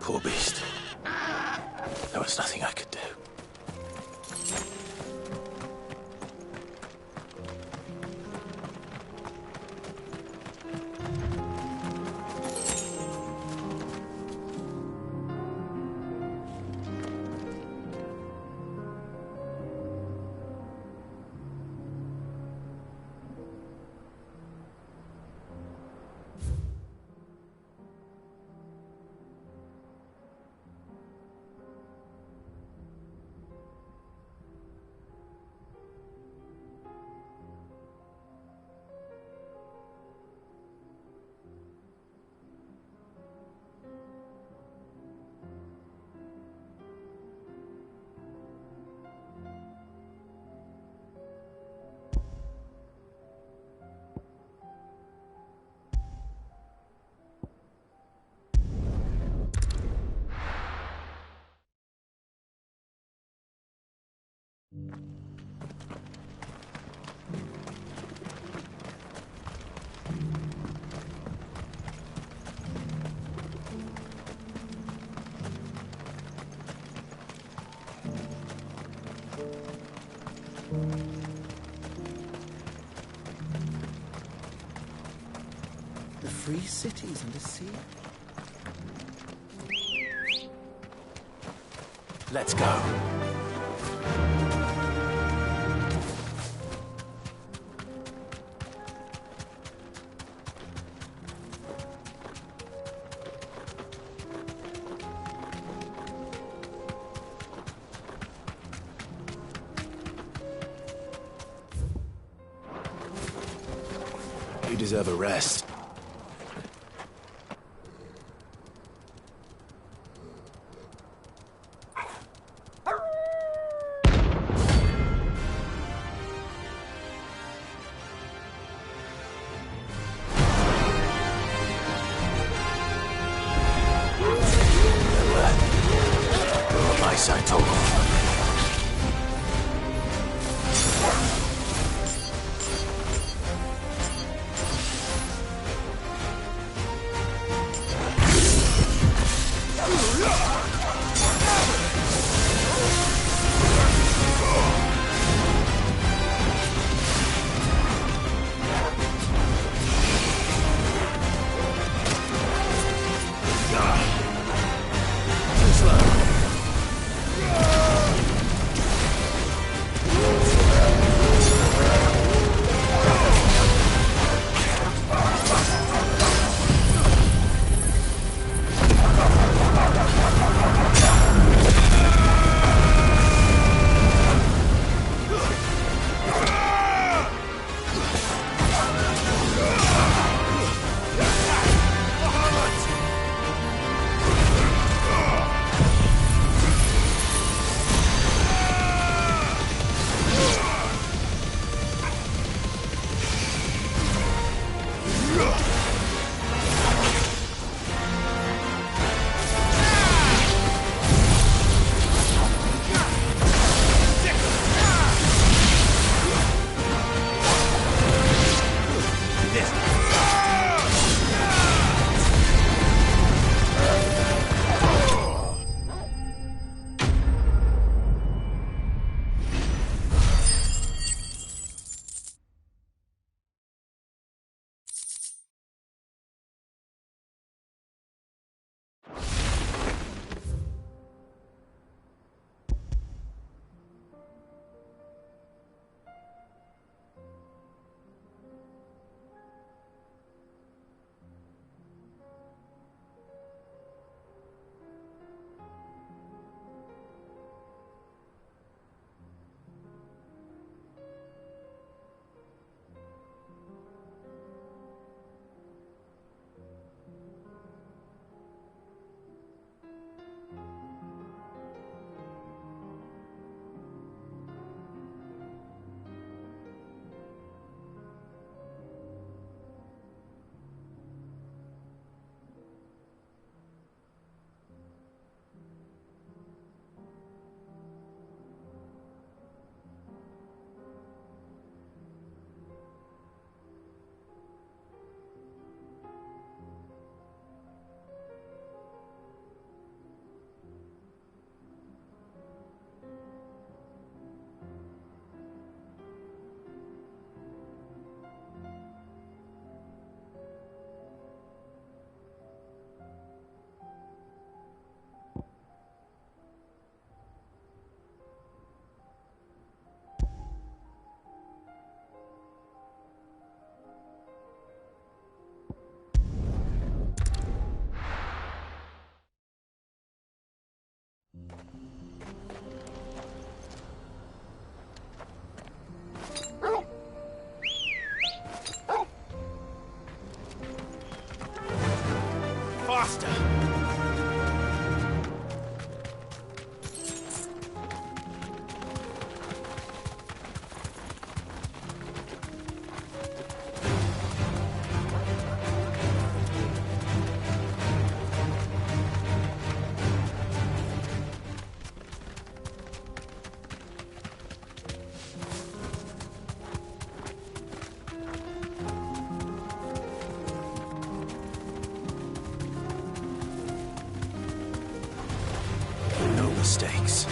Poor beast. There was nothing I could do. The free cities under sea. Let's go. You deserve a rest. mistakes.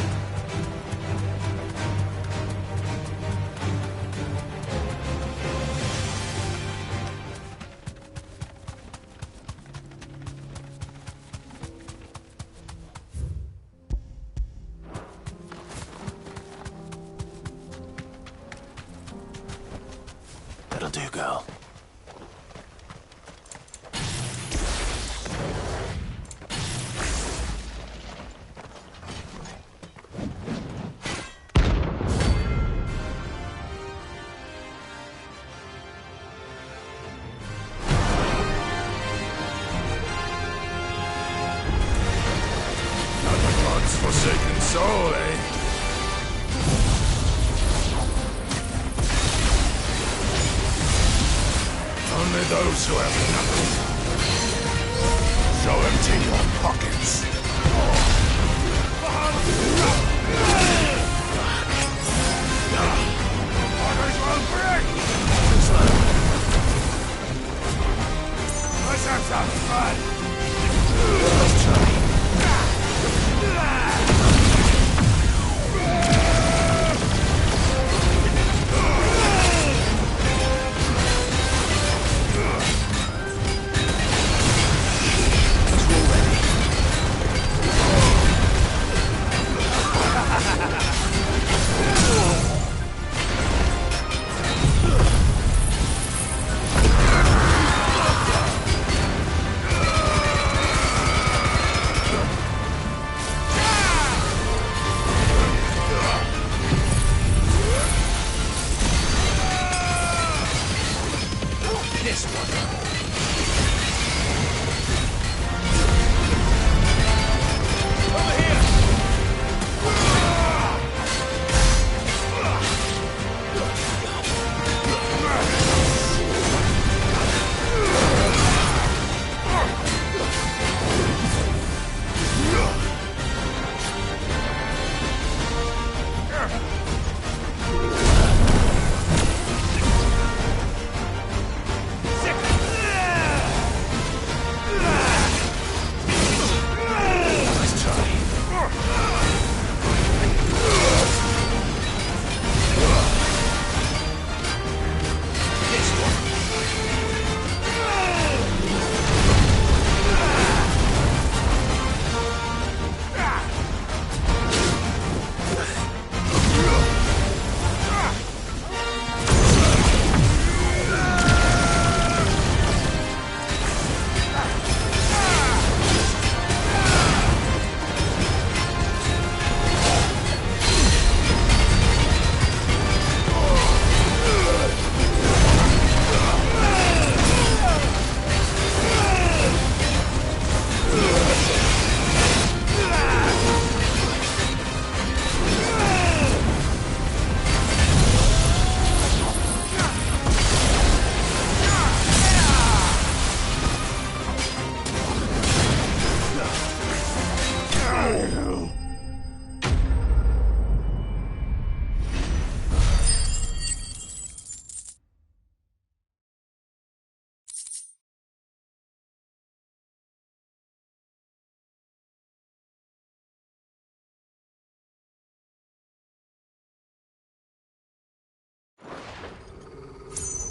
That'll do, girl. God's forsaken soul, eh? Only those who have nothing. So empty your pockets. Orders won't break! Let's have some fun! Let's try. This one.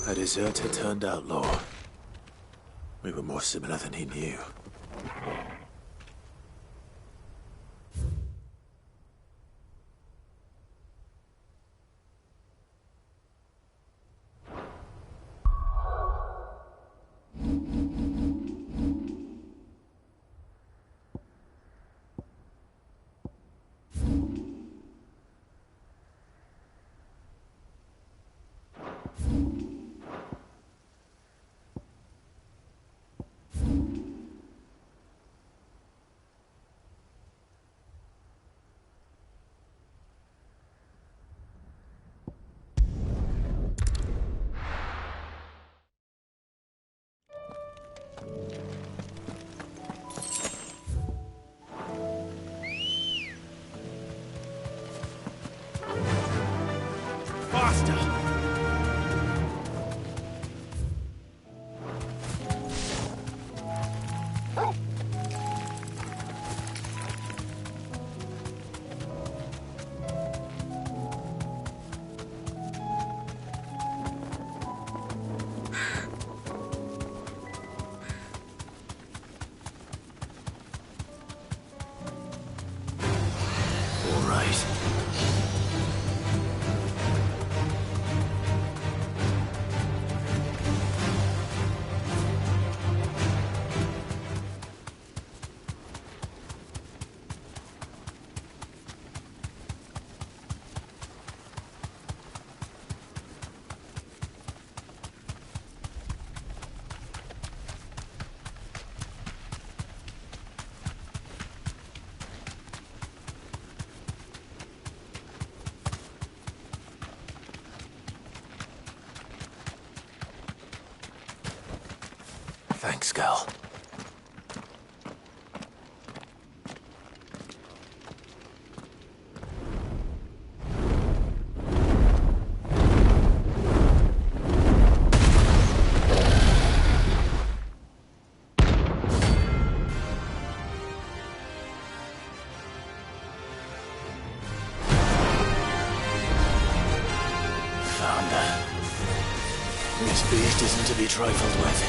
A deserter turned outlaw. We were more similar than he knew. Right. Thanks, Gal. Found her. This beast isn't to be trifled with.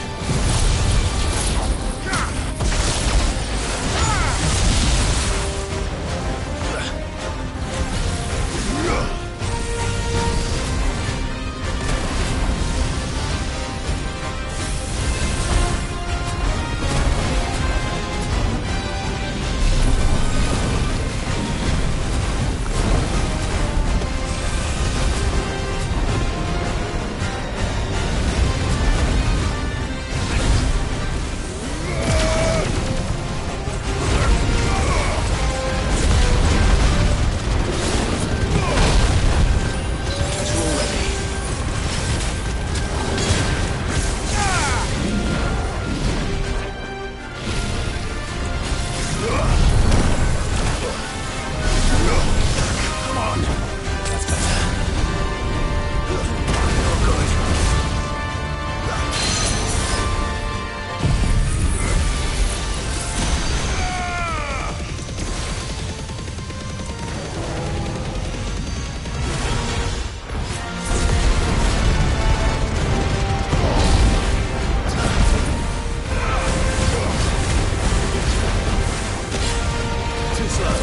Too slow.